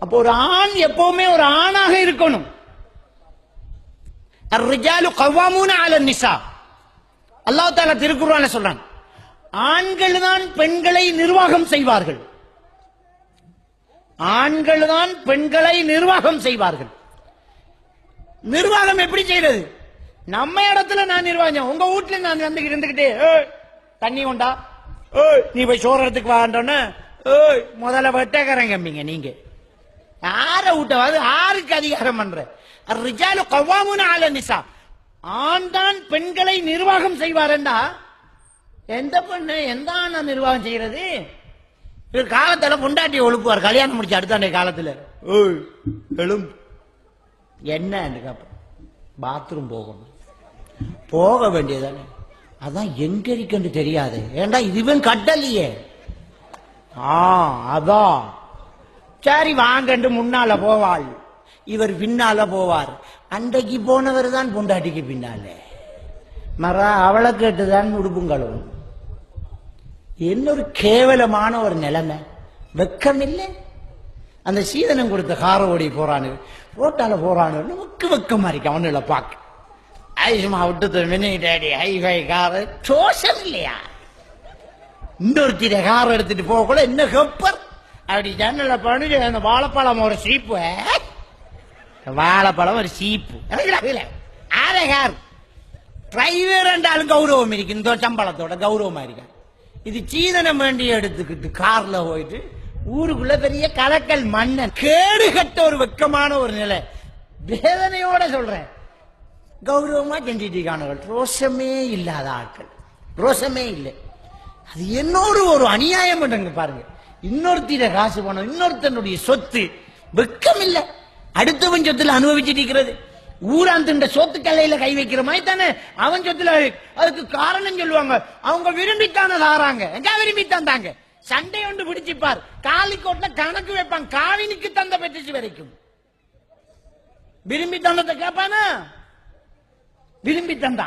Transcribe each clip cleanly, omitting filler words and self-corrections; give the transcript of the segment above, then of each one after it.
அப்போ ஒரு ஆண் எப்பவுமே ஒரு ஆணாக இருக்கணும். الرجال قوامون على النساء. அல்லாஹ் தஆலா திருக்குர்ஆன்ல சொல்றான், ஆண்கள் தான் பெண்களை நிர்வாகம் செய்வார்கள். ஆண்கள் தான் பெண்களை நிர்வாகம் செய்வார்கள். நிர்வாகம் எப்படி செய்யறது? நம்ம இடத்துல நான் நிர்வாகம், உங்க வீட்டுல நான் வந்து இருந்துகிட்டே தண்ணி கொண்டா, நீ போய் சோறத்துக்கு வாண்டோன்னு முதல்ல வெட்டக்கறங்க. நீங்க யார விட்டவாது யாருக்கு அதிகாரம் பண்ற? الرجال قوامون على النساء. ஆண் தான் பெண்களை நிர்வாகம் செய்வார்டா. எந்த பெண்ணு எந்த ஆணா நிர்வாகம் செய்யறது? காலத்துல பொண்டாட்டி ஒழுப்புவார் கல்யாணம் முடிச்சு அடுத்த காலத்துல எழும் என்ன பாத்ரூம் போகணும், போக வேண்டியதானே. அதான் எங்க இருக்குன்னு தெரியாது. ஏண்டா இதுவும் கட்டலையே. அதான் சரி வாங்கண்டு முன்னால போவாள், இவர் பின்னால போவார். அன்றைக்கு போனவர் தான் பொண்டாட்டிக்கு பின்னால அவளை கேட்டுதான் உடுப்புங்களும். என்னொரு கேவலமான ஒரு நிலைமை. வெக்கம் இல்லை. அந்த சீதனம் கொடுத்த கார ஓடி போறானு ரோட்டால போறானு வெக்கமா இருக்கு அவனுல பாக்க. ஐசுமா விட்டு மினி டேடி ஹைஃபை காரு சோஷம் இல்லையா? இன்னொருத்திர கார் எடுத்துட்டு போக கூட என்ன கப்பர் அப்படி ஜன்னல பண்ணி அந்த வாழைப்பழம் ஒரு சீப்பு, வாழைப்பழம் ஒரு சீப்பு அதே கார் டிரைவர் என்றாலும் கௌரவம் இருக்கு. இந்த சம்பளத்தோட கௌரவமா இருக்க. இது சீதனம் வேண்டி எடுத்துக்கிட்டு கார்ல போயிட்டு ஊருக்குள்ள பெரிய கலக்கல் மன்னன் கேடு கட்ட ஒரு வெக்கமான ஒரு நிலை. வேதனையோட சொல்றேன். கௌரவமா செஞ்சிட்டு இருக்கானுகள். ரோஷமே இல்லாத ஆட்கள், ரோஷமே இல்லை. அது என்னோட ஒரு அநியாயம் பண்ணுங்க பாருங்க. இன்னொருத்திர காசு பணம், இன்னொருத்தனுடைய சொத்து, வெக்கம் இல்லை. அடுத்தவன் சொத்துல அனுபவிச்சுட்டு இருக்கிறது. ஊராந்த சொத்து கல்லையில கை வைக்கிற மாதிரி தானே அவன் சொத்துல. அதுக்கு காரணம் சொல்லுவாங்க, அவங்க விரும்பித்தானே தாராங்க. எங்க விரும்பித்தான் தாங்க. சண்டை ஒன்று பிடிச்சிப்பார். காலிக்கோட்ல கணக்கு வைப்பாங்க, காவினிக்கு தந்த பெற்றுச்சு வரைக்கும். விரும்பி தந்ததை கேட்பானா? விரும்பி தந்தா,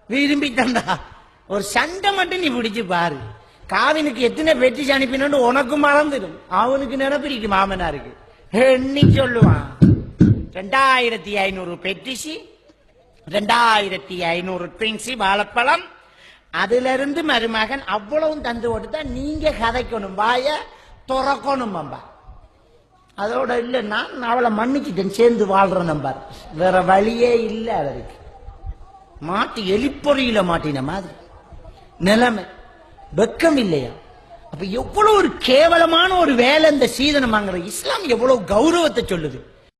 விரும்பி தந்தா. ஒரு சண்டை மட்டும் நீ பிடிச்சு பாரு. காவினுக்கு எத்தனை பெற்றுச்சு அனுப்பினு உனக்கும் மறந்துடும், அவனுக்கு நினைப்பிருக்கு மாமனாருக்கு. எண்ணி சொல்லுவான் 2500 பெட்டிசி, 2500 பிரின்சி வாழைப்பழம். அதுல இருந்து மருமகன் அவ்வளவும் தந்து கொடுத்தா நீங்க கதைக்கணும், வாய துறக்கணும். நம்பா அதோட இல்ல, நான் அவளை மன்னிச்சுட்டேன், சேர்ந்து வாழ்ற நம்பார். வேற வழியே இல்லை. அவருக்கு மாட்டி எலிப்பொறியில மாட்டின மாதிரி நிலைமை. வெக்கம் இல்லையா? அப்ப எவ்வளவு ஒரு கேவலமான ஒரு வேலை இந்த சீதனம் வாங்குற. இஸ்லாம் எவ்வளவு கௌரவத்தை சொல்லுது.